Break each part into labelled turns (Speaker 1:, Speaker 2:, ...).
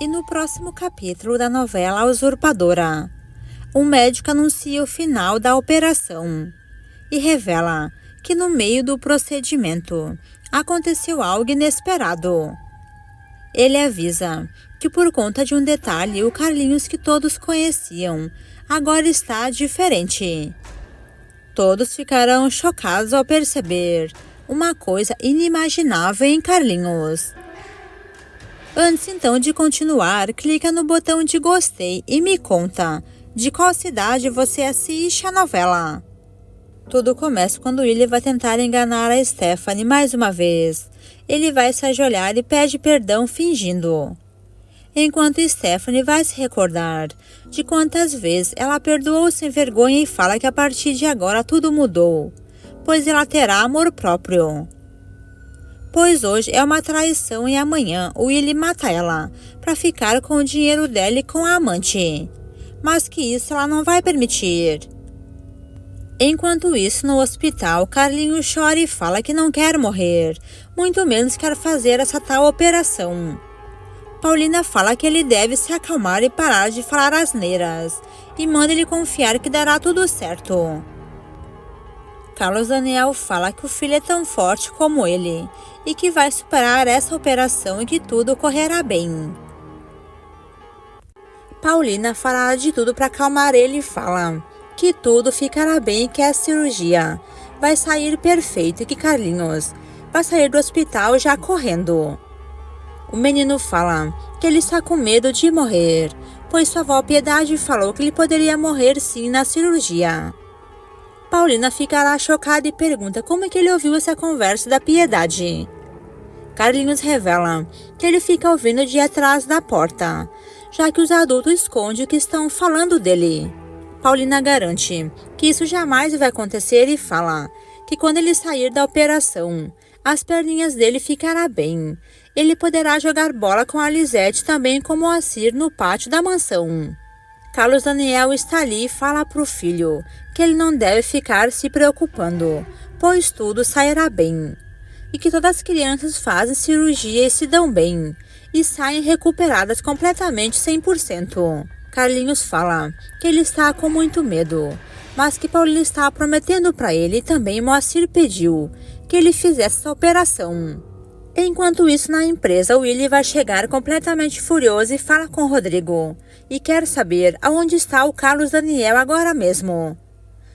Speaker 1: E no próximo capítulo da novela A Usurpadora, um médico anuncia o final da operação e revela que no meio do procedimento aconteceu algo inesperado. Ele avisa que por conta de um detalhe, o Carlinhos que todos conheciam agora está diferente. Todos ficarão chocados ao perceber uma coisa inimaginável em Carlinhos. Antes então de continuar, clica no botão de gostei e me conta de qual cidade você assiste a novela. Tudo começa quando Willie vai tentar enganar a Stephanie mais uma vez. Ele vai se ajoelhar e pede perdão fingindo. Enquanto Stephanie vai se recordar de quantas vezes ela perdoou sem vergonha e fala que a partir de agora tudo mudou, pois ela terá amor próprio. Pois hoje é uma traição e amanhã o Willie mata ela para ficar com o dinheiro dela e com a amante. Mas que isso ela não vai permitir. Enquanto isso, no hospital, Carlinhos chora e fala que não quer morrer, muito menos quer fazer essa tal operação. Paulina fala que ele deve se acalmar e parar de falar asneiras, e manda ele confiar que dará tudo certo. Carlos Daniel fala que o filho é tão forte como ele, e que vai superar essa operação e que tudo correrá bem. Paulina fará de tudo para acalmar ele e fala que tudo ficará bem e que a cirurgia vai sair perfeita e que Carlinhos vai sair do hospital já correndo. O menino fala que ele está com medo de morrer, pois sua avó Piedade falou que ele poderia morrer sim na cirurgia. Paulina ficará chocada e pergunta como é que ele ouviu essa conversa da Piedade. Carlinhos revela que ele fica ouvindo de atrás da porta, já que os adultos escondem o que estão falando dele. Paulina garante que isso jamais vai acontecer e fala que quando ele sair da operação, as perninhas dele ficará bem. Ele poderá jogar bola com a Lisete também como o Moacir no pátio da mansão. Carlos Daniel está ali e fala para o filho que ele não deve ficar se preocupando, pois tudo sairá bem. E que todas as crianças fazem cirurgia e se dão bem, e saem recuperadas completamente 100%. Carlinhos fala que ele está com muito medo, mas que Paulina está prometendo para ele e também Moacir pediu que ele fizesse essa operação. Enquanto isso, na empresa, Willie vai chegar completamente furioso e fala com Rodrigo e quer saber aonde está o Carlos Daniel agora mesmo.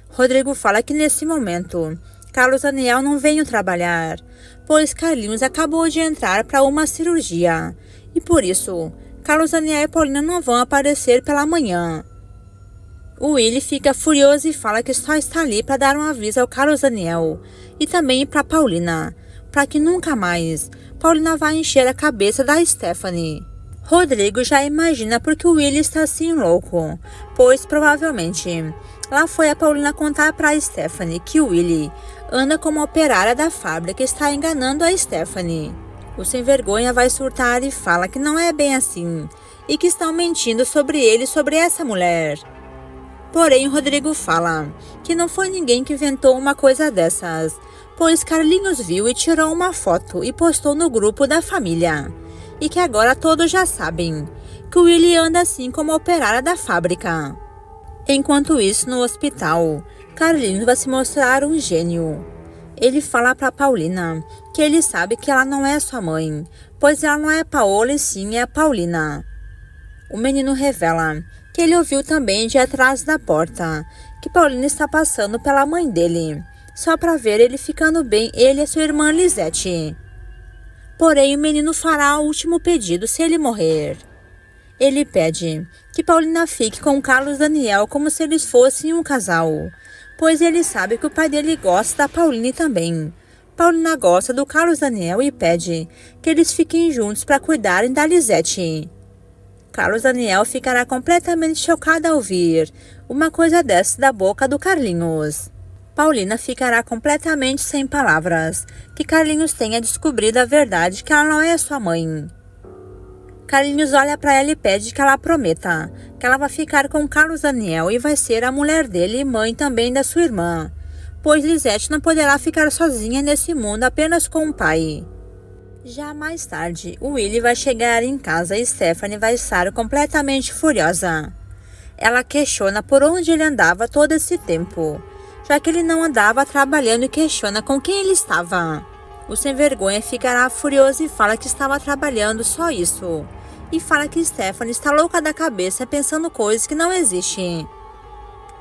Speaker 1: Rodrigo fala que nesse momento, Carlos Daniel não veio trabalhar, pois Carlinhos acabou de entrar para uma cirurgia e por isso, Carlos Daniel e Paulina não vão aparecer pela manhã. O Willie fica furioso e fala que só está ali para dar um aviso ao Carlos Daniel e também para Paulina, para que nunca mais Paulina vai encher a cabeça da Stephanie. Rodrigo já imagina porque o Willie está assim louco, pois provavelmente lá foi a Paulina contar para a Stephanie que o Willie anda como operária da fábrica e está enganando a Stephanie. O sem vergonha vai surtar e fala que não é bem assim e que estão mentindo sobre ele e sobre essa mulher. Porém, Rodrigo fala que não foi ninguém que inventou uma coisa dessas, pois Carlinhos viu e tirou uma foto e postou no grupo da família. E que agora todos já sabem que o Willie anda assim como operária da fábrica. Enquanto isso, no hospital, Carlinhos vai se mostrar um gênio. Ele fala para Paulina que ele sabe que ela não é sua mãe, pois ela não é Paola e sim é a Paulina. O menino revela que ele ouviu também de atrás da porta que Paulina está passando pela mãe dele, só para ver ele ficando bem, ele e sua irmã Lisete. Porém, o menino fará o último pedido se ele morrer. Ele pede que Paulina fique com Carlos Daniel como se eles fossem um casal, pois ele sabe que o pai dele gosta da Paulina também. Paulina gosta do Carlos Daniel e pede que eles fiquem juntos para cuidarem da Lisete. Carlos Daniel ficará completamente chocado ao ouvir uma coisa dessa da boca do Carlinhos. Paulina ficará completamente sem palavras, que Carlinhos tenha descobrido a verdade que ela não é sua mãe. Carlinhos olha para ela e pede que ela prometa que ela vai ficar com Carlos Daniel e vai ser a mulher dele e mãe também da sua irmã, pois Lisete não poderá ficar sozinha nesse mundo apenas com o pai. Já mais tarde, o Willie vai chegar em casa e Stephanie vai estar completamente furiosa. Ela questiona por onde ele andava todo esse tempo, já que ele não andava trabalhando, e questiona com quem ele estava. O sem vergonha ficará furioso e fala que estava trabalhando, só isso. E fala que Stephanie está louca da cabeça pensando coisas que não existem.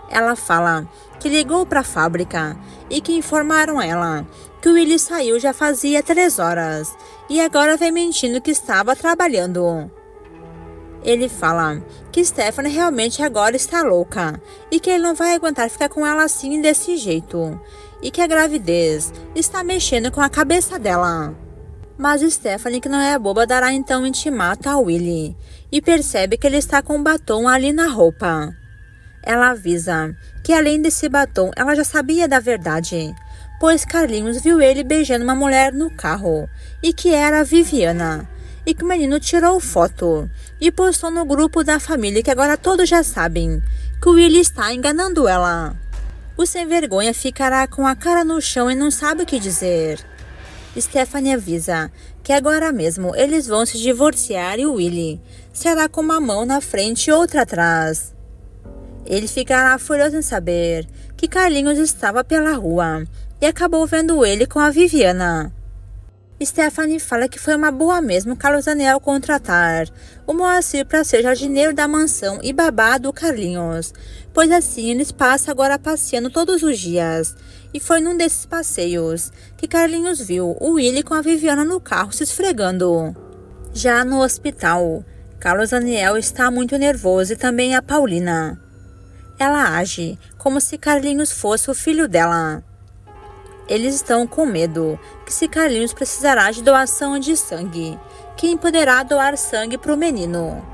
Speaker 1: Ela fala que ligou para a fábrica e que informaram ela que o Willie saiu já fazia 3 horas e agora vem mentindo que estava trabalhando. Ele fala que Stephanie realmente agora está louca e que ele não vai aguentar ficar com ela assim desse jeito e que a gravidez está mexendo com a cabeça dela. Mas Stephanie, que não é boba, dará então um intimato ao Willie e percebe que ele está com um batom ali na roupa. Ela avisa que além desse batom, ela já sabia da verdade, pois Carlinhos viu ele beijando uma mulher no carro e que era a Viviana, e que o menino tirou foto e postou no grupo da família, que agora todos já sabem que o Willie está enganando ela. O sem vergonha ficará com a cara no chão e não sabe o que dizer. Stephanie avisa que agora mesmo eles vão se divorciar e o Willie será com uma mão na frente e outra atrás. Ele ficará furioso em saber que Carlinhos estava pela rua e acabou vendo ele com a Viviana. Stephanie fala que foi uma boa mesmo Carlos Daniel contratar o Moacir para ser jardineiro da mansão e babá do Carlinhos, pois assim eles passam agora passeando todos os dias. E foi num desses passeios que Carlinhos viu o Willie com a Viviana no carro se esfregando. Já no hospital, Carlos Daniel está muito nervoso e também a Paulina. Ela age como se Carlinhos fosse o filho dela. Eles estão com medo que se Carlinhos precisará de doação de sangue, quem poderá doar sangue para o menino?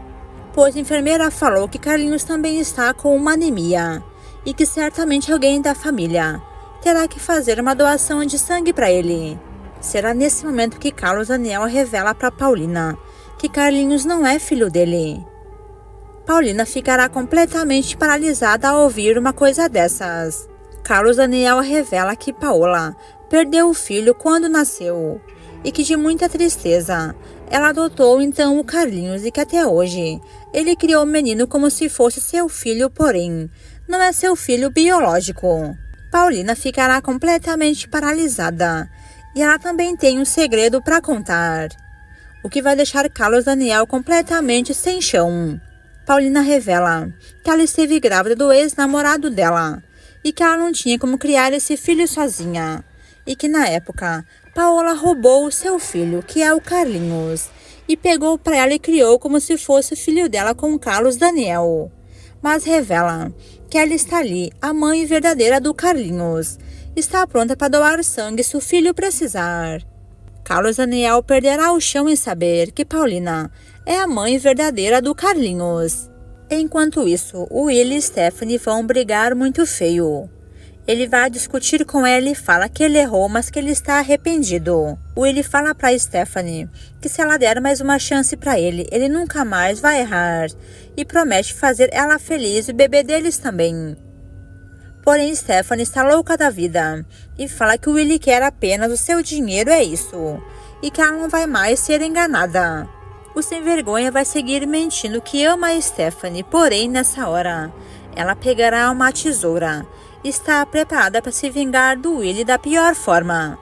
Speaker 1: Pois a enfermeira falou que Carlinhos também está com uma anemia e que certamente alguém da família terá que fazer uma doação de sangue para ele. Será nesse momento que Carlos Daniel revela para Paulina que Carlinhos não é filho dele. Paulina ficará completamente paralisada ao ouvir uma coisa dessas. Carlos Daniel revela que Paola perdeu o filho quando nasceu e que de muita tristeza ela adotou então o Carlinhos e que até hoje ele criou o menino como se fosse seu filho, porém não é seu filho biológico. Paulina ficará completamente paralisada e ela também tem um segredo para contar, o que vai deixar Carlos Daniel completamente sem chão. Paulina revela que ela esteve grávida do ex-namorado dela e que ela não tinha como criar esse filho sozinha e que na época Paola roubou o seu filho, que é o Carlinhos, e pegou para ela e criou como se fosse o filho dela com Carlos Daniel. Mas revela que ela está ali, a mãe verdadeira do Carlinhos, está pronta para doar sangue se o filho precisar. Carlos Daniel perderá o chão em saber que Paulina é a mãe verdadeira do Carlinhos. Enquanto isso, o Willie e Stephanie vão brigar muito feio. Ele vai discutir com ela e fala que ele errou, mas que ele está arrependido. O Willie fala para Stephanie que se ela der mais uma chance para ele, ele nunca mais vai errar. E promete fazer ela feliz e o bebê deles também. Porém, Stephanie está louca da vida e fala que o Willie quer apenas o seu dinheiro, é isso. E que ela não vai mais ser enganada. O sem vergonha vai seguir mentindo que ama a Stephanie, porém nessa hora ela pegará uma tesoura e está preparada para se vingar do Willie da pior forma.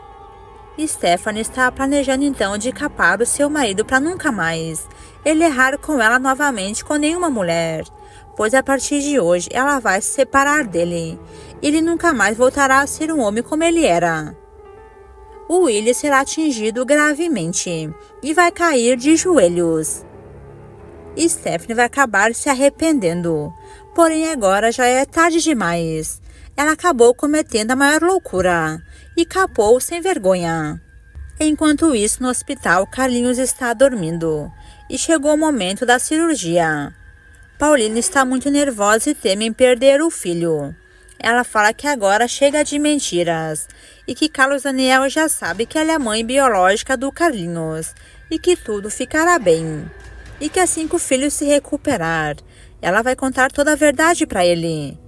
Speaker 1: Stephanie está planejando então de capar o seu marido para nunca mais ele errar com ela novamente com nenhuma mulher, pois a partir de hoje ela vai se separar dele e ele nunca mais voltará a ser um homem como ele era. O Willie será atingido gravemente e vai cair de joelhos. Stephanie vai acabar se arrependendo, porém agora já é tarde demais. Ela acabou cometendo a maior loucura e capou sem vergonha. Enquanto isso, no hospital, Carlinhos está dormindo e chegou o momento da cirurgia. Paulina está muito nervosa e teme em perder o filho. Ela fala que agora chega de mentiras e que Carlos Daniel já sabe que ela é a mãe biológica do Carlinhos e que tudo ficará bem. E que assim que o filho se recuperar, ela vai contar toda a verdade para ele.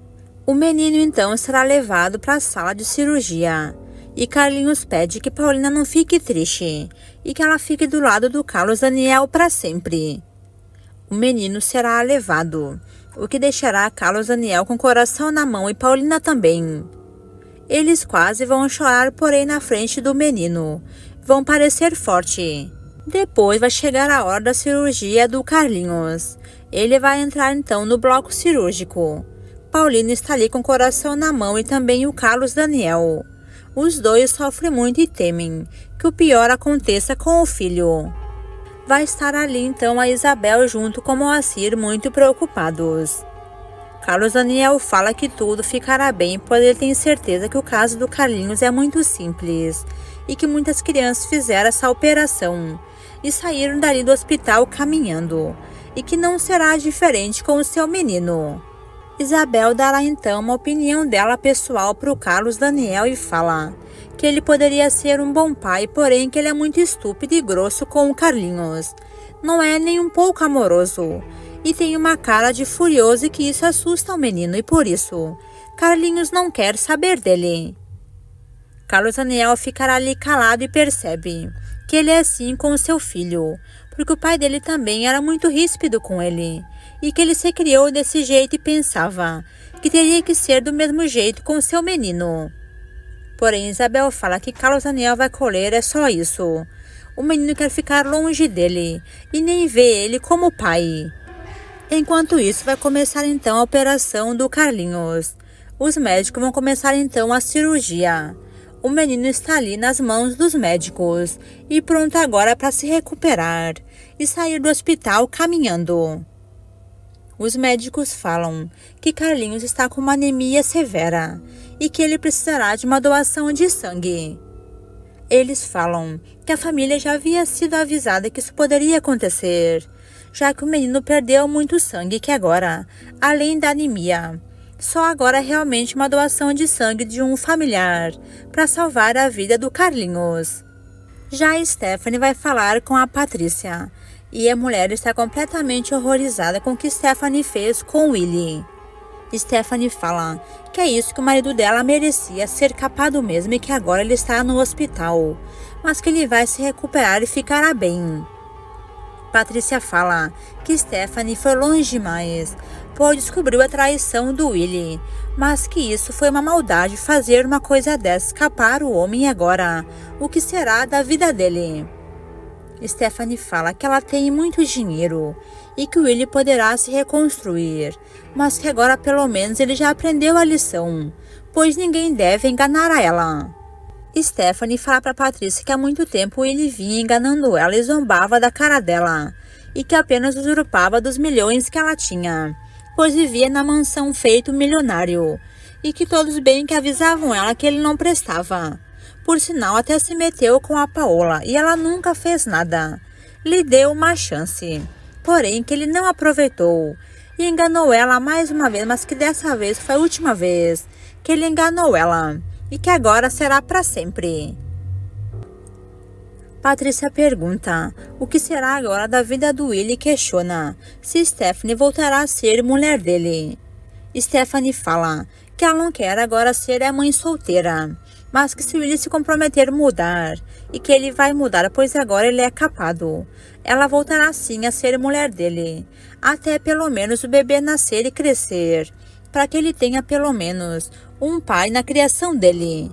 Speaker 1: O menino então será levado para a sala de cirurgia E Carlinhos pede que Paulina não fique triste e que ela fique do lado do Carlos Daniel para sempre. O menino será levado, o que deixará Carlos Daniel com o coração na mão e Paulina também. Eles quase vão chorar, porém na frente do menino. Vão parecer forte. Depois vai chegar a hora da cirurgia do Carlinhos. Ele vai entrar então no bloco cirúrgico. Paulina está ali com o coração na mão e também o Carlos Daniel. Os dois sofrem muito e temem que o pior aconteça com o filho. Vai estar ali então a Isabel junto com Moacir muito preocupados. Carlos Daniel fala que tudo ficará bem, pois ele tem certeza que o caso do Carlinhos é muito simples e que muitas crianças fizeram essa operação e saíram dali do hospital caminhando e que não será diferente com o seu menino. Isabel dará então uma opinião dela pessoal para o Carlos Daniel e fala que ele poderia ser um bom pai, porém que ele é muito estúpido e grosso com o Carlinhos. Não é nem um pouco amoroso e tem uma cara de furioso e que isso assusta o menino e por isso Carlinhos não quer saber dele. Carlos Daniel ficará ali calado e percebe que ele é assim com o seu filho, porque o pai dele também era muito ríspido com ele e que ele se criou desse jeito e pensava que teria que ser do mesmo jeito com o seu menino. Porém, Isabel fala que Carlos Daniel vai colher é só isso. O menino quer ficar longe dele e nem vê ele como pai. Enquanto isso, vai começar então a operação do Carlinhos. Os médicos vão começar então a cirurgia. O menino está ali nas mãos dos médicos e pronto agora para se recuperar e sair do hospital caminhando. Os médicos falam que Carlinhos está com uma anemia severa e que ele precisará de uma doação de sangue. Eles falam que a família já havia sido avisada que isso poderia acontecer, já que o menino perdeu muito sangue e que agora, além da anemia, só agora é realmente uma doação de sangue de um familiar para salvar a vida do Carlinhos. Já a Stephanie vai falar com a Patrícia e a mulher está completamente horrorizada com o que Stephanie fez com Willie. Stephanie fala que é isso que o marido dela merecia, ser capado mesmo e que agora ele está no hospital, mas que ele vai se recuperar e ficará bem. Patrícia fala que Stephanie foi longe demais, pois descobriu a traição do Willie, mas que isso foi uma maldade fazer uma coisa dessa, escapar o homem agora. O que será da vida dele? Stephanie fala que ela tem muito dinheiro e que o Willie poderá se reconstruir, mas que agora pelo menos ele já aprendeu a lição, pois ninguém deve enganar a ela. Stephanie fala para Patrícia que há muito tempo ele vinha enganando ela e zombava da cara dela, e que apenas usurpava dos milhões que ela tinha, pois vivia na mansão feito milionário, e que todos bem que avisavam ela que ele não prestava. Por sinal, até se meteu com a Paola, e ela nunca fez nada. Lhe deu uma chance, porém que ele não aproveitou, e enganou ela mais uma vez, mas que dessa vez foi a última vez que ele enganou ela, e que agora será para sempre. Patrícia pergunta o que será agora da vida do Willie e questiona se Stephanie voltará a ser mulher dele. Stephanie fala que ela não quer agora ser a mãe solteira, mas que se Willie se comprometer a mudar, e que ele vai mudar pois agora ele é capado, ela voltará sim a ser mulher dele, até pelo menos o bebê nascer e crescer, para que ele tenha pelo menos um pai na criação dele.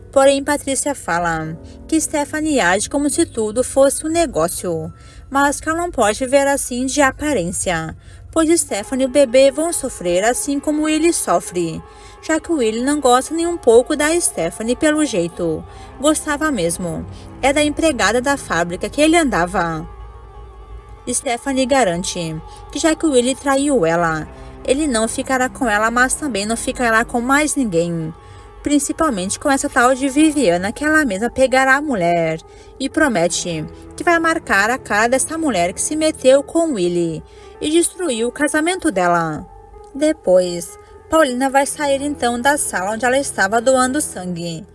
Speaker 1: Porém, Patrícia fala que Stephanie age como se tudo fosse um negócio, mas que ela não pode ver assim de aparência, pois Stephanie e o bebê vão sofrer assim como ele sofre, já que o Willie não gosta nem um pouco da Stephanie pelo jeito. Gostava mesmo. É da empregada da fábrica que ele andava. Stephanie garante que já que o Willie traiu ela, ele não ficará com ela, mas também não ficará com mais ninguém. Principalmente com essa tal de Viviana, que ela mesma pegará a mulher e promete que vai marcar a cara dessa mulher que se meteu com o Willie e destruiu o casamento dela. Depois, Paulina vai sair então da sala onde ela estava doando sangue.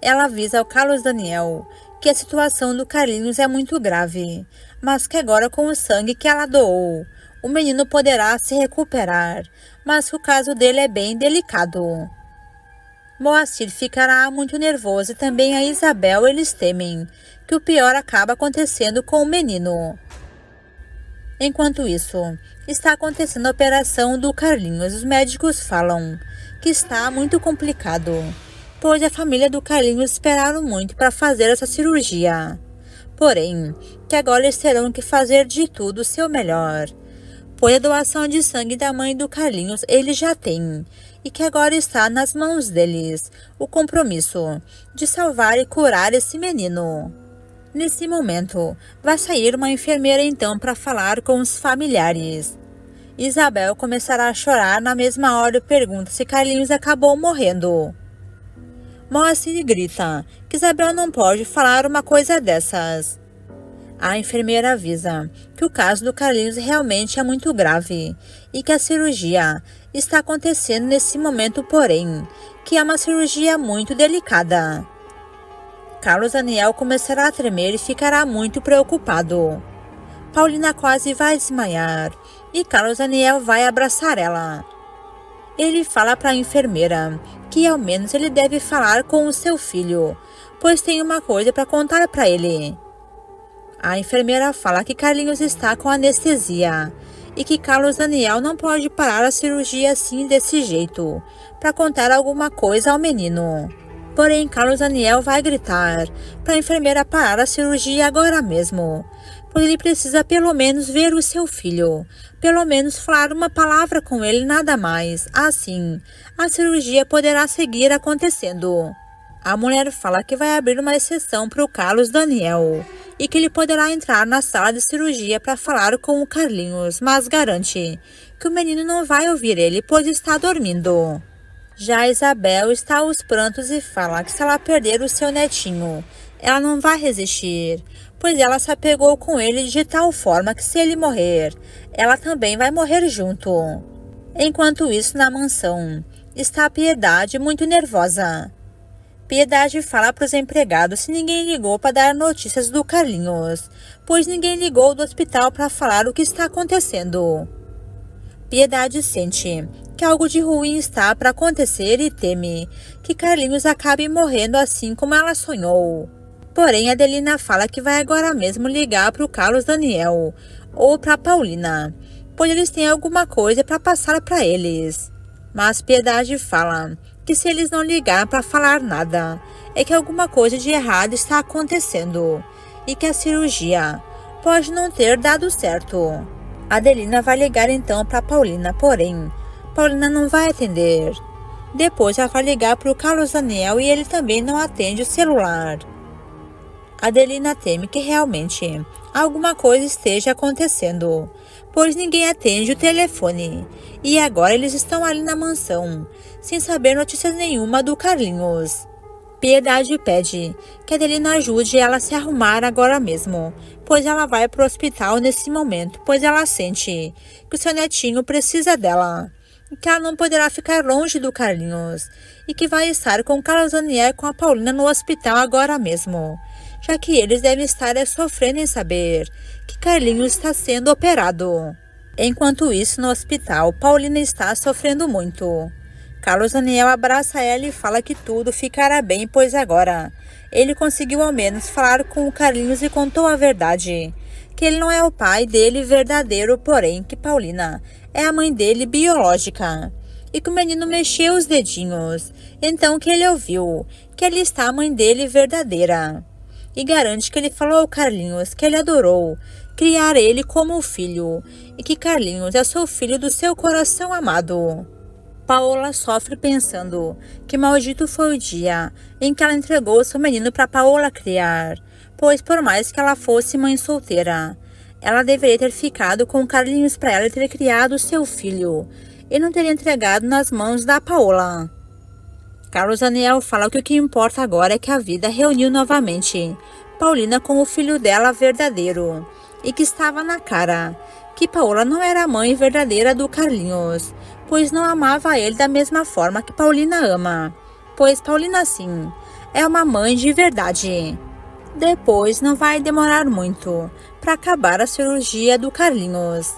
Speaker 1: Ela avisa ao Carlos Daniel que a situação do Carlinhos é muito grave, mas que agora com o sangue que ela doou, o menino poderá se recuperar, mas que o caso dele é bem delicado. Moacir ficará muito nervoso e também a Isabel. Eles temem que o pior acaba acontecendo com o menino. Enquanto isso, está acontecendo a operação do Carlinhos. Os médicos falam que está muito complicado, pois a família do Carlinhos esperaram muito para fazer essa cirurgia. Porém, que agora eles terão que fazer de tudo o seu melhor, pois a doação de sangue da mãe do Carlinhos eles já têm, e que agora está nas mãos deles o compromisso de salvar e curar esse menino. Nesse momento, vai sair uma enfermeira então para falar com os familiares. Isabel começará a chorar na mesma hora e pergunta se Carlinhos acabou morrendo. Moacir grita que Isabel não pode falar uma coisa dessas. A enfermeira avisa que o caso do Carlinhos realmente é muito grave e que a cirurgia está acontecendo nesse momento, porém, que é uma cirurgia muito delicada. Carlos Daniel começará a tremer e ficará muito preocupado. Paulina quase vai desmaiar e Carlos Daniel vai abraçar ela. Ele fala para a enfermeira que ao menos ele deve falar com o seu filho, pois tem uma coisa para contar para ele. A enfermeira fala que Carlinhos está com anestesia e que Carlos Daniel não pode parar a cirurgia assim desse jeito, para contar alguma coisa ao menino. Porém, Carlos Daniel vai gritar para a enfermeira parar a cirurgia agora mesmo, pois ele precisa pelo menos ver o seu filho, pelo menos falar uma palavra com ele, nada mais. Assim, a cirurgia poderá seguir acontecendo. A mulher fala que vai abrir uma exceção para o Carlos Daniel e que ele poderá entrar na sala de cirurgia para falar com o Carlinhos, mas garante que o menino não vai ouvir ele, pois está dormindo. Já Isabel está aos prantos e fala que se ela perder o seu netinho, ela não vai resistir, pois ela se apegou com ele de tal forma que se ele morrer, ela também vai morrer junto. Enquanto isso, na mansão, está a Piedade muito nervosa. Piedade fala para os empregados se ninguém ligou para dar notícias do Carlinhos, pois ninguém ligou do hospital para falar o que está acontecendo. Piedade sente que algo de ruim está para acontecer e teme que Carlinhos acabe morrendo assim como ela sonhou. Porém, Adelina fala que vai agora mesmo ligar para o Carlos Daniel ou para Paulina, pois eles têm alguma coisa para passar para eles. Mas Piedade fala que se eles não ligar para falar nada, é que alguma coisa de errado está acontecendo e que a cirurgia pode não ter dado certo. Adelina vai ligar então para Paulina, porém, Paulina não vai atender. Depois ela vai ligar para o Carlos Daniel e ele também não atende o celular. Adelina teme que realmente alguma coisa esteja acontecendo, pois ninguém atende o telefone. E agora eles estão ali na mansão, sem saber notícias nenhuma do Carlinhos. Piedade pede que Adelina ajude ela a se arrumar agora mesmo, pois ela vai para o hospital nesse momento, pois ela sente que o seu netinho precisa dela, e que ela não poderá ficar longe do Carlinhos, e que vai estar com o Carlos Daniel e com a Paulina no hospital agora mesmo, já que eles devem estar sofrendo em saber que Carlinhos está sendo operado. Enquanto isso, no hospital, Paulina está sofrendo muito. Carlos Daniel abraça ela e fala que tudo ficará bem, pois agora ele conseguiu ao menos falar com o Carlinhos e contou a verdade, que ele não é o pai dele verdadeiro, porém que Paulina é a mãe dele biológica, e que o menino mexeu os dedinhos, então que ele ouviu que ali está a mãe dele verdadeira, e garante que ele falou ao Carlinhos que ele adorou criar ele como filho, e que Carlinhos é seu filho do seu coração amado. Paola sofre pensando que maldito foi o dia em que ela entregou seu menino para Paola criar, pois por mais que ela fosse mãe solteira, ela deveria ter ficado com Carlinhos para ela ter criado seu filho e não teria entregado nas mãos da Paola. Carlos Daniel fala que o que importa agora é que a vida reuniu novamente Paulina com o filho dela verdadeiro e que estava na cara que Paola não era a mãe verdadeira do Carlinhos, pois não amava ele da mesma forma que Paulina ama, pois Paulina sim é uma mãe de verdade. Depois não vai demorar muito para acabar a cirurgia do Carlinhos.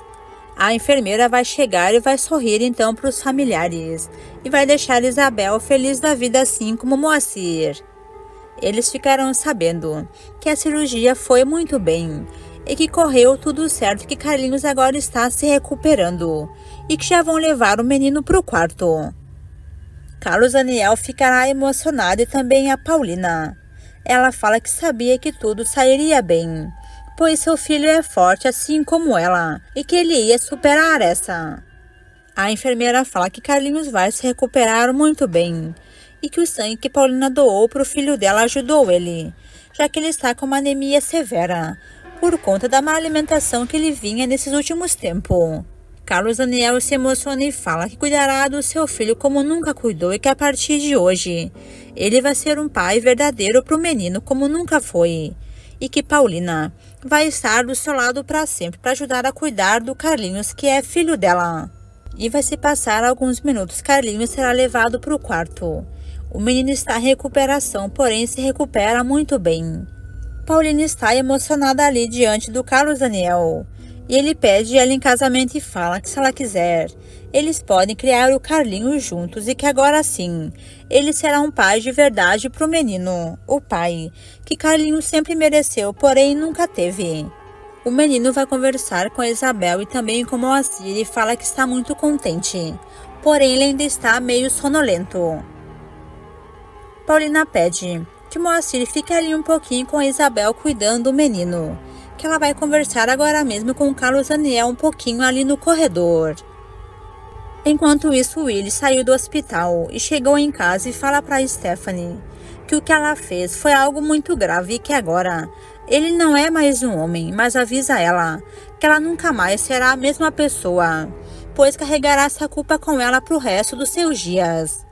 Speaker 1: A enfermeira vai chegar e vai sorrir então para os familiares e vai deixar Isabel feliz da vida assim como Moacir. Eles ficarão sabendo que a cirurgia foi muito bem e que correu tudo certo, que Carlinhos agora está se recuperando e que já vão levar o menino para o quarto. Carlos Daniel ficará emocionado e também a Paulina. Ela fala que sabia que tudo sairia bem, pois seu filho é forte assim como ela e que ele ia superar essa. A enfermeira fala que Carlinhos vai se recuperar muito bem e que o sangue que Paulina doou para o filho dela ajudou ele, já que ele está com uma anemia severa, por conta da má alimentação que ele vinha nesses últimos tempos. Carlos Daniel se emociona e fala que cuidará do seu filho como nunca cuidou e que a partir de hoje ele vai ser um pai verdadeiro para o menino como nunca foi. E que Paulina vai estar do seu lado para sempre para ajudar a cuidar do Carlinhos, que é filho dela. E vai se passar alguns minutos, Carlinhos será levado para o quarto. O menino está em recuperação, porém se recupera muito bem. Paulina está emocionada ali diante do Carlos Daniel. E ele pede ela em casamento e fala que se ela quiser, eles podem criar o Carlinhos juntos e que agora sim, ele será um pai de verdade para o menino, o pai, que Carlinhos sempre mereceu, porém nunca teve. O menino vai conversar com Isabel e também com Moacir e fala que está muito contente, porém ele ainda está meio sonolento. Paulina pede que Moacir fique ali um pouquinho com Isabel cuidando do menino, que ela vai conversar agora mesmo com o Carlos Daniel um pouquinho ali no corredor. Enquanto isso, Willy saiu do hospital e chegou em casa e fala para Stephanie que o que ela fez foi algo muito grave e que agora ele não é mais um homem, mas avisa ela que ela nunca mais será a mesma pessoa, pois carregará essa culpa com ela pro resto dos seus dias.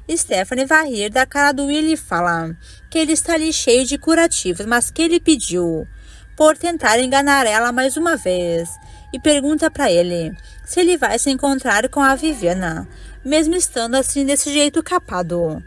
Speaker 1: Stephanie vai rir da cara do Willy e fala que ele está ali cheio de curativos, mas que ele pediu por tentar enganar ela mais uma vez, e pergunta para ele se ele vai se encontrar com a Viviana, mesmo estando assim desse jeito capado.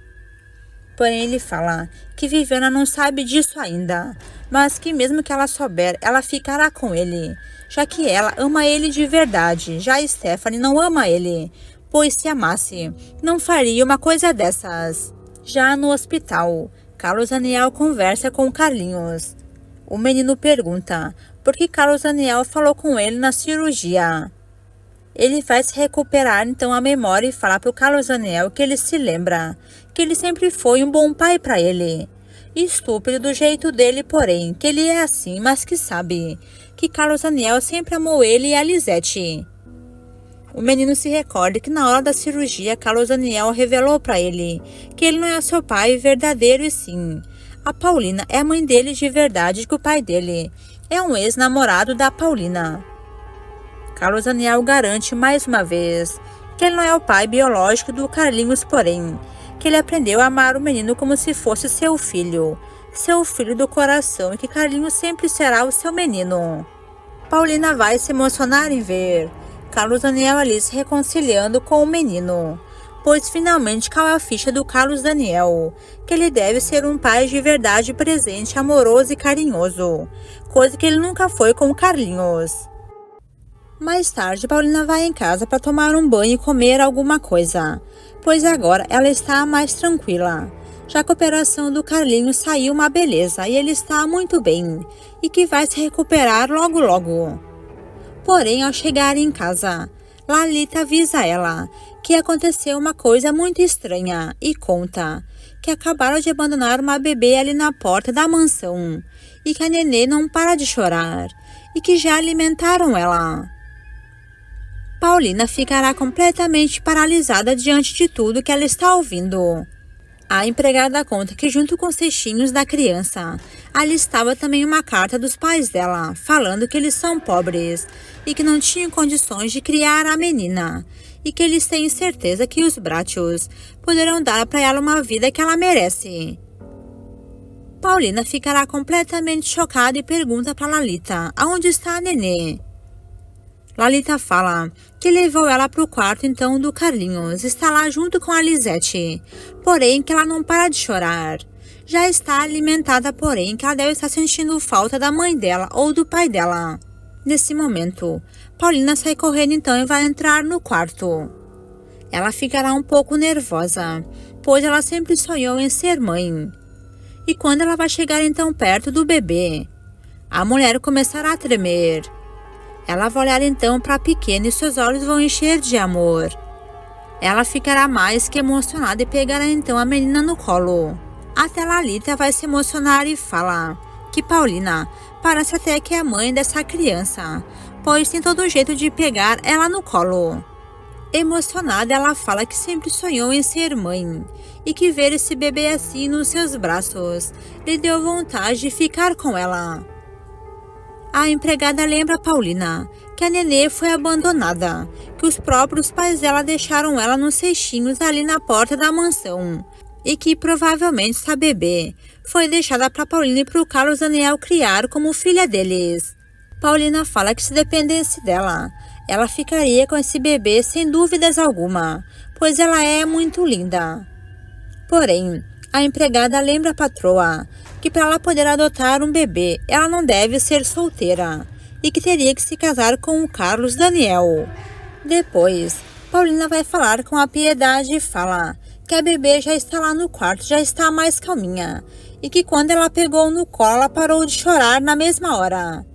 Speaker 1: Porém ele fala que Viviana não sabe disso ainda, mas que mesmo que ela souber, ela ficará com ele, já que ela ama ele de verdade. Já Stephanie não ama ele, pois se amasse, não faria uma coisa dessas. Já no hospital, Carlos Daniel conversa com Carlinhos. O menino pergunta por que Carlos Daniel falou com ele na cirurgia. Ele vai se recuperar então a memória e falar para o Carlos Daniel que ele se lembra que ele sempre foi um bom pai para ele. Estúpido do jeito dele, porém, que ele é assim, mas que sabe que Carlos Daniel sempre amou ele e a Lisete. O menino se recorda que na hora da cirurgia, Carlos Daniel revelou para ele que ele não é seu pai verdadeiro e sim, a Paulina é a mãe dele de verdade, que o pai dele é um ex-namorado da Paulina. Carlos Daniel garante mais uma vez que ele não é o pai biológico do Carlinhos, porém, que ele aprendeu a amar o menino como se fosse seu filho do coração, e que Carlinhos sempre será o seu menino. Paulina vai se emocionar em ver Carlos Daniel ali se reconciliando com o menino, pois finalmente caiu a ficha do Carlos Daniel, que ele deve ser um pai de verdade, presente, amoroso e carinhoso, coisa que ele nunca foi com o Carlinhos. Mais tarde, Paulina vai em casa para tomar um banho e comer alguma coisa, pois agora ela está mais tranquila, já que a operação do Carlinhos saiu uma beleza e ele está muito bem, e que vai se recuperar logo logo. Porém, ao chegar em casa, Lalita avisa ela que aconteceu uma coisa muito estranha e conta que acabaram de abandonar uma bebê ali na porta da mansão e que a nenê não para de chorar e que já alimentaram ela. Paulina ficará completamente paralisada diante de tudo que ela está ouvindo. A empregada conta que junto com os cestinhos da criança, ali estava também uma carta dos pais dela, falando que eles são pobres e que não tinham condições de criar a menina, e que eles têm certeza que os Brátios poderão dar para ela uma vida que ela merece. Paulina ficará completamente chocada e pergunta para Lalita aonde está a nenê. Lalita fala que levou ela para o quarto então do Carlinhos, está lá junto com a Lisete, porém que ela não para de chorar. Já está alimentada, porém que ela deve estar sentindo falta da mãe dela ou do pai dela. Nesse momento, Paulina sai correndo então e vai entrar no quarto. Ela ficará um pouco nervosa, pois ela sempre sonhou em ser mãe. E quando ela vai chegar então perto do bebê, a mulher começará a tremer. Ela vai olhar então para a pequena e seus olhos vão encher de amor. Ela ficará mais que emocionada e pegará então a menina no colo. Até Lalita vai se emocionar e falar que Paulina parece até que é a mãe dessa criança, pois tem todo jeito de pegar ela no colo. Emocionada, ela fala que sempre sonhou em ser mãe e que ver esse bebê assim nos seus braços lhe deu vontade de ficar com ela. A empregada lembra a Paulina que a nenê foi abandonada, que os próprios pais dela deixaram ela nos cestinhos ali na porta da mansão e que provavelmente essa bebê foi deixada para Paulina e para o Carlos Daniel criar como filha deles. Paulina fala que se dependesse dela, ela ficaria com esse bebê sem dúvidas alguma, pois ela é muito linda. Porém, a empregada lembra a patroa que para ela poder adotar um bebê, ela não deve ser solteira e que teria que se casar com o Carlos Daniel. Depois, Paulina vai falar com a Piedade e fala que a bebê já está lá no quarto, já está mais calminha e que quando ela pegou no colo, ela parou de chorar na mesma hora.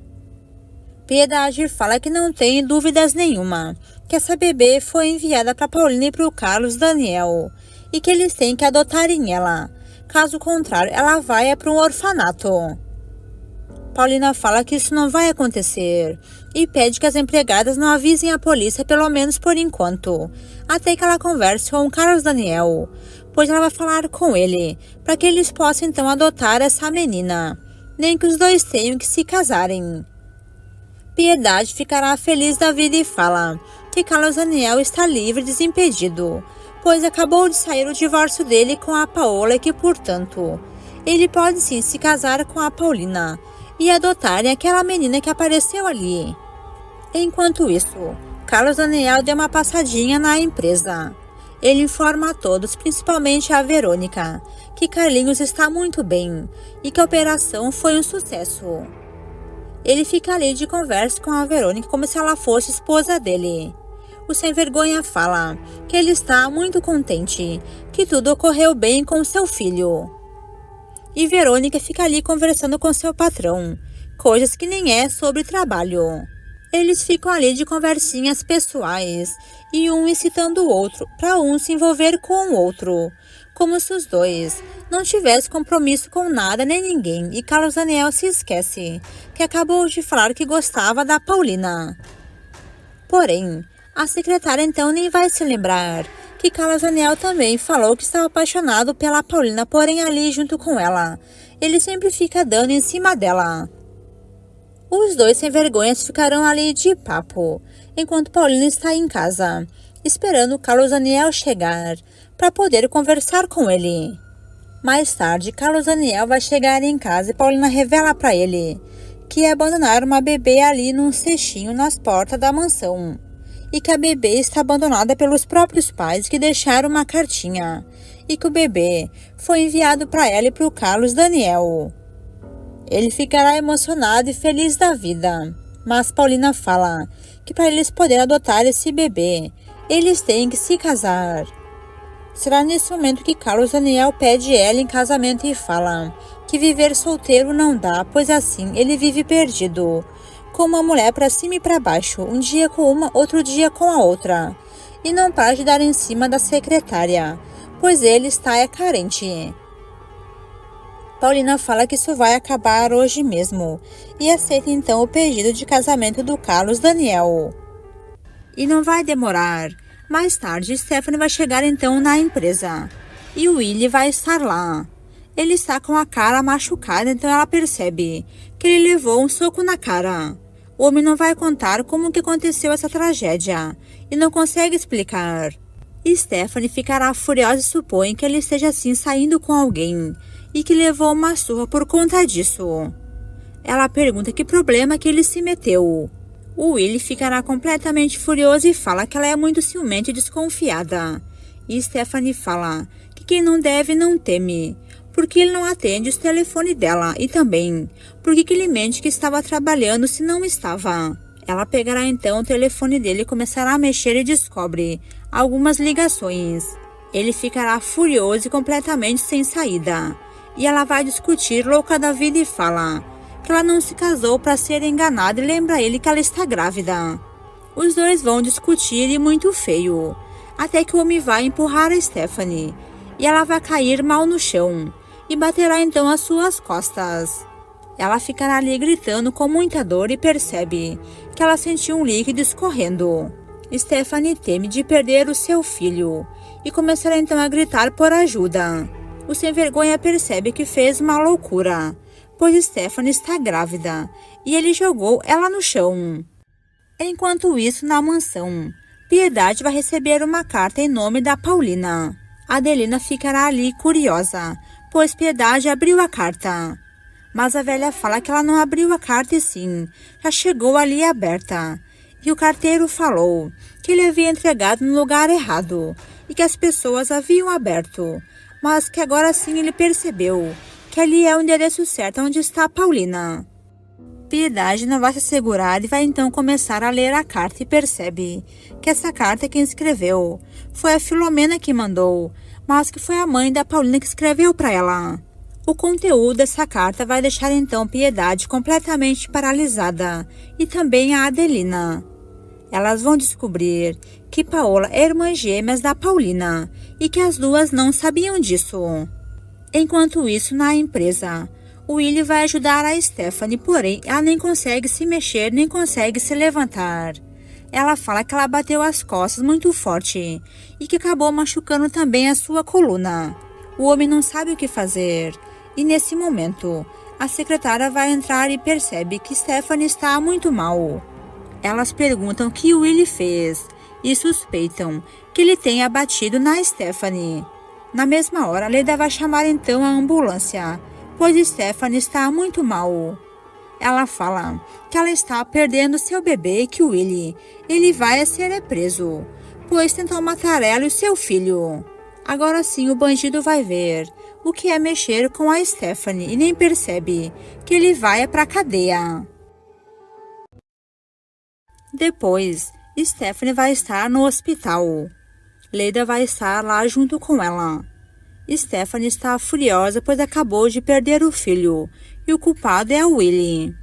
Speaker 1: Piedade fala que não tem dúvidas nenhuma, que essa bebê foi enviada para Paulina e para o Carlos Daniel e que eles têm que adotarem ela. Caso contrário, ela vai para um orfanato. Paulina fala que isso não vai acontecer e pede que as empregadas não avisem a polícia, pelo menos por enquanto, até que ela converse com o Carlos Daniel, pois ela vai falar com ele, para que eles possam então adotar essa menina, nem que os dois tenham que se casarem. Piedade ficará feliz da vida e fala que Carlos Daniel está livre e desimpedido, pois acabou de sair o divórcio dele com a Paola e que, portanto, ele pode sim se casar com a Paulina e adotarem aquela menina que apareceu ali. Enquanto isso, Carlos Daniel deu uma passadinha na empresa. Ele informa a todos, principalmente a Verônica, que Carlinhos está muito bem e que a operação foi um sucesso. Ele fica ali de conversa com a Verônica como se ela fosse esposa dele. O sem vergonha fala que ele está muito contente, que tudo ocorreu bem com seu filho. E Verônica fica ali conversando com seu patrão, coisas que nem é sobre trabalho. Eles ficam ali de conversinhas pessoais e um incitando o outro para um se envolver com o outro, como se os dois não tivessem compromisso com nada nem ninguém. E Carlos Daniel se esquece que acabou de falar que gostava da Paulina. Porém, a secretária então nem vai se lembrar que Carlos Daniel também falou que estava apaixonado pela Paulina, porém ali junto com ela, ele sempre fica dando em cima dela. Os dois sem vergonhas ficarão ali de papo, enquanto Paulina está em casa, esperando Carlos Daniel chegar, para poder conversar com ele. Mais tarde, Carlos Daniel vai chegar em casa e Paulina revela para ele que abandonaram uma bebê ali num cestinho nas portas da mansão, e que a bebê está abandonada pelos próprios pais que deixaram uma cartinha, e que o bebê foi enviado para ela e para o Carlos Daniel. Ele ficará emocionado e feliz da vida, mas Paulina fala que para eles poderem adotar esse bebê, eles têm que se casar. Será nesse momento que Carlos Daniel pede ela em casamento e fala que viver solteiro não dá, pois assim ele vive perdido, com uma mulher para cima e para baixo, um dia com uma, outro dia com a outra, e não para de dar em cima da secretária, pois ele está carente. Paulina fala que isso vai acabar hoje mesmo e aceita então o pedido de casamento do Carlos Daniel. E não vai demorar. Mais tarde, Stephanie vai chegar então na empresa e o Willie vai estar lá. Ele está com a cara machucada, então ela percebe que ele levou um soco na cara. O homem não vai contar como que aconteceu essa tragédia e não consegue explicar. Stephanie ficará furiosa e supõe que ele esteja assim saindo com alguém e que levou uma surra por conta disso. Ela pergunta que problema que ele se meteu. O Willie ficará completamente furioso e fala que ela é muito ciumenta e desconfiada. E Stephanie fala que quem não deve não teme, porque ele não atende o telefone dela e também porque ele mente que estava trabalhando se não estava. Ela pegará então o telefone dele e começará a mexer e descobre algumas ligações. Ele ficará furioso e completamente sem saída. E ela vai discutir louca da vida e fala que ela não se casou para ser enganada e lembra ele que ela está grávida. Os dois vão discutir e muito feio, até que o homem vai empurrar a Stephanie e ela vai cair mal no chão e baterá então as suas costas. Ela ficará ali gritando com muita dor e percebe que ela sentiu um líquido escorrendo. Stephanie teme de perder o seu filho e começará então a gritar por ajuda. O sem vergonha percebe que fez uma loucura, pois Stephanie está grávida e ele jogou ela no chão. Enquanto isso, na mansão, Piedade vai receber uma carta em nome da Paulina. Adelina ficará ali curiosa, pois Piedade abriu a carta. Mas a velha fala que ela não abriu a carta e sim, já chegou ali aberta. E o carteiro falou que ele havia entregado no lugar errado e que as pessoas haviam aberto, mas que agora sim ele percebeu que ali é o endereço certo onde está a Paulina. Piedade não vai se segurar e vai então começar a ler a carta e percebe que essa carta quem escreveu foi a Filomena que mandou, mas que foi a mãe da Paulina que escreveu para ela. O conteúdo dessa carta vai deixar então Piedade completamente paralisada e também a Adelina. Elas vão descobrir que Paola é irmã gêmeas da Paulina e que as duas não sabiam disso. Enquanto isso, na empresa, o Willie vai ajudar a Stephanie, porém ela nem consegue se mexer, nem consegue se levantar. Ela fala que ela bateu as costas muito forte e que acabou machucando também a sua coluna. O homem não sabe o que fazer e nesse momento a secretária vai entrar e percebe que Stephanie está muito mal. Elas perguntam o que o Willie fez e suspeitam que ele tenha batido na Stephanie. Na mesma hora, Leda vai chamar então a ambulância, pois Stephanie está muito mal. Ela fala que ela está perdendo seu bebê e que o Willie, ele vai ser preso, pois tentou matar ela e o seu filho. Agora sim o bandido vai ver o que é mexer com a Stephanie e nem percebe que ele vai para a cadeia. Depois, Stephanie vai estar no hospital. Leda vai estar lá junto com ela. Stephanie está furiosa pois acabou de perder o filho e o culpado é o Willie.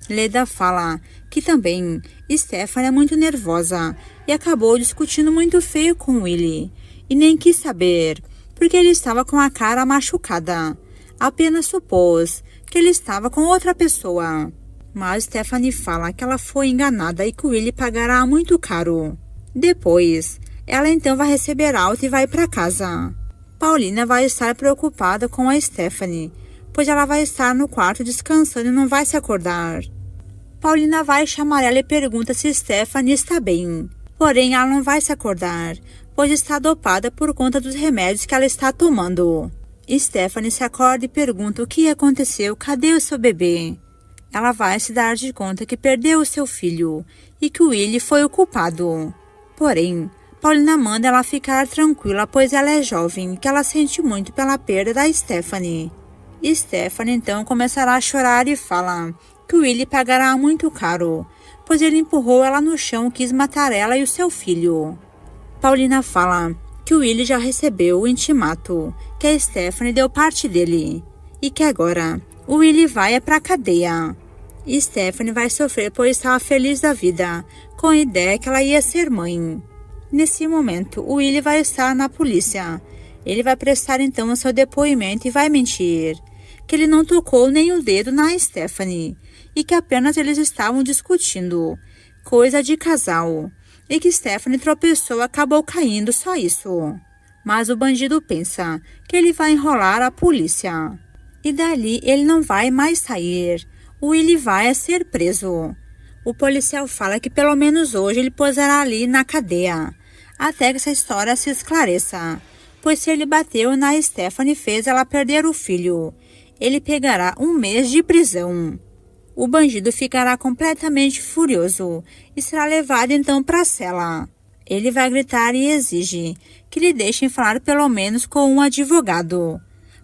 Speaker 1: Leda fala que também Stephanie é muito nervosa e acabou discutindo muito feio com o Willie e nem quis saber porque ele estava com a cara machucada. Apenas supôs que ele estava com outra pessoa. Mas Stephanie fala que ela foi enganada e que o Willie pagará muito caro. Depois, ela então vai receber alta e vai para casa. Paulina vai estar preocupada com a Stephanie, pois ela vai estar no quarto descansando e não vai se acordar. Paulina vai chamar ela e pergunta se Stephanie está bem. Porém, ela não vai se acordar, pois está dopada por conta dos remédios que ela está tomando. Stephanie se acorda e pergunta o que aconteceu, cadê o seu bebê? Ela vai se dar de conta que perdeu o seu filho e que o Willie foi o culpado. Porém, Paulina manda ela ficar tranquila, pois ela é jovem e que ela sente muito pela perda da Stephanie. Stephanie então começará a chorar e fala que o Willie pagará muito caro, pois ele empurrou ela no chão e quis matar ela e o seu filho. Paulina fala que o Willie já recebeu o intimato, que a Stephanie deu parte dele e que agora o Willie vai para a cadeia. Stephanie vai sofrer pois estava feliz da vida, com a ideia que ela ia ser mãe. Nesse momento, o Willie vai estar na polícia. Ele vai prestar então o seu depoimento e vai mentir que ele não tocou nem o dedo na Stephanie e que apenas eles estavam discutindo, coisa de casal, e que Stephanie tropeçou e acabou caindo, só isso. Mas o bandido pensa que ele vai enrolar a polícia. E dali ele não vai mais sair. O Willie vai ser preso. O policial fala que pelo menos hoje ele posará ali na cadeia, até que essa história se esclareça, pois se ele bateu na Stephanie e fez ela perder o filho, ele pegará 1 mês de prisão. O bandido ficará completamente furioso e será levado então para a cela. Ele vai gritar e exige que lhe deixem falar pelo menos com um advogado.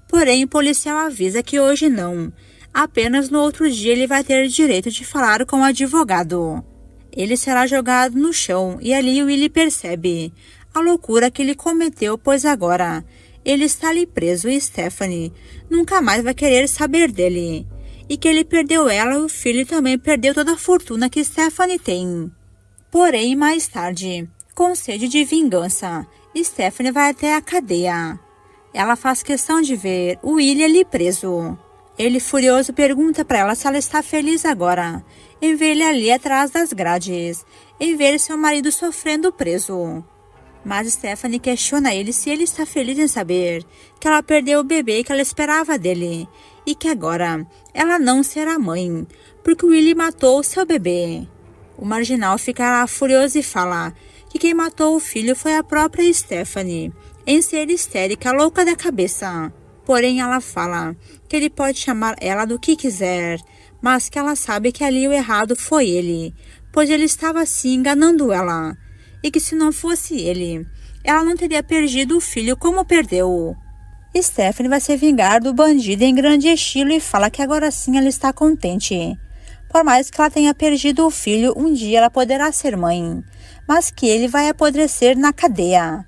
Speaker 1: Porém, o policial avisa que hoje não, apenas no outro dia ele vai ter direito de falar com o advogado. Ele será jogado no chão e ali Willie percebe a loucura que ele cometeu, pois agora ele está ali preso e Stephanie nunca mais vai querer saber dele. E que ele perdeu ela e o filho também perdeu toda a fortuna que Stephanie tem. Porém, mais tarde, com sede de vingança, Stephanie vai até a cadeia. Ela faz questão de ver o Willie ali preso. Ele, furioso, pergunta para ela se ela está feliz agora, em ver ele ali atrás das grades, em ver seu marido sofrendo preso. Mas Stephanie questiona ele se ele está feliz em saber que ela perdeu o bebê que ela esperava dele e que agora ela não será mãe, porque o Willie matou seu bebê. O marginal ficará furioso e fala que quem matou o filho foi a própria Stephanie, em ser histérica, louca da cabeça. Porém, ela fala que ele pode chamar ela do que quiser, mas que ela sabe que ali o errado foi ele, pois ele estava assim enganando ela. E que se não fosse ele, ela não teria perdido o filho como perdeu. Stephanie vai se vingar do bandido em grande estilo e fala que agora sim ela está contente. Por mais que ela tenha perdido o filho, um dia ela poderá ser mãe, mas que ele vai apodrecer na cadeia,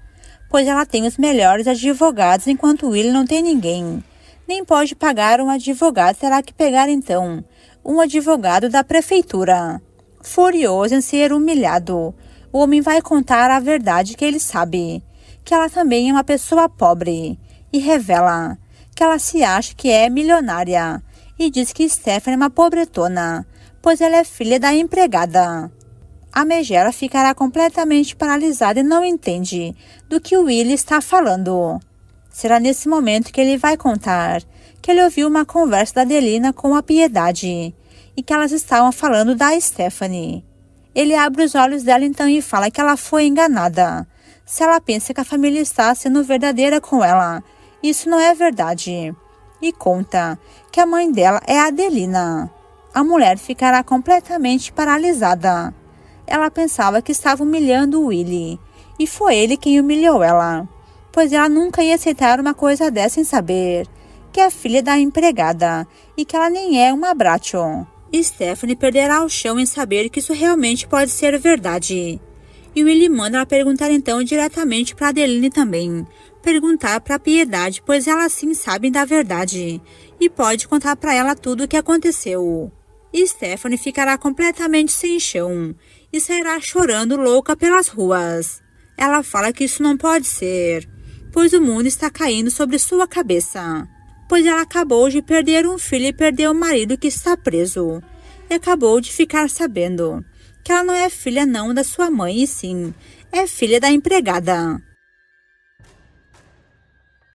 Speaker 1: pois ela tem os melhores advogados enquanto Willie não tem ninguém. Nem pode pagar um advogado, terá que pegar então um advogado da prefeitura. Furioso em ser humilhado, o homem vai contar a verdade que ele sabe, que ela também é uma pessoa pobre, e revela que ela se acha que é milionária, e diz que Stephanie é uma pobretona, pois ela é filha da empregada. A megera ficará completamente paralisada e não entende do que o Willie está falando. Será nesse momento que ele vai contar que ele ouviu uma conversa da Adelina com a Piedade, e que elas estavam falando da Stephanie. Ele abre os olhos dela então e fala que ela foi enganada. Se ela pensa que a família está sendo verdadeira com ela, isso não é verdade. E conta que a mãe dela é a Adelina. A mulher ficará completamente paralisada. Ela pensava que estava humilhando o Willie, e foi ele quem humilhou ela, pois ela nunca ia aceitar uma coisa dessa sem saber que é filha da empregada e que ela nem é uma Bratton. Stephanie perderá o chão em saber que isso realmente pode ser verdade. E Willie manda ela perguntar então diretamente para Adeline também. Perguntar para Piedade, pois elas sim sabem da verdade. E pode contar para ela tudo o que aconteceu. Stephanie ficará completamente sem chão e sairá chorando louca pelas ruas. Ela fala que isso não pode ser, pois o mundo está caindo sobre sua cabeça. Pois ela acabou de perder um filho e perdeu o marido que está preso. E acabou de ficar sabendo que ela não é filha não da sua mãe, e sim é filha da empregada.